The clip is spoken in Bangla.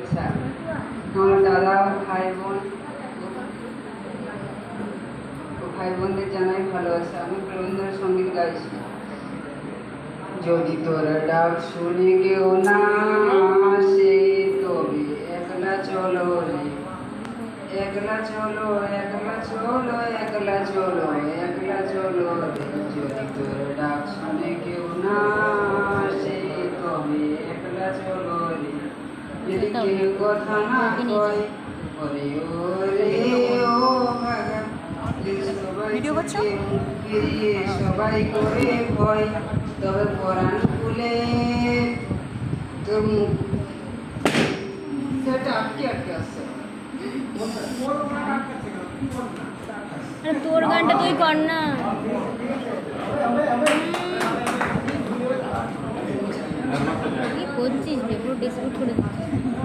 আচ্ছা, আমার দাদা ভাই বোনদের জানাই ভালোবাসা। আমি রবীন্দ্র সঙ্গীত গাইছি। যদি তোর ডাক শুনে কেউ না আসে, তবে একলা চলো রে, একলা চলো, একলা চলো, একলা চলো, একলা চলো রে। যদি তোর ডাক শুনে কেউ না আসে, তবে একলা চলো রে। যদি কেউ কথা না কয়, ওরে ওরে ও ভাগা, সবাই করে ভয়, তবে পরাণ খুলে তোর মুখ আটকে আটকে আসছে। তোর গানটা তুই কর না। কি করছিস রে, পুরো ডিসপুট করে দিচ্ছিস।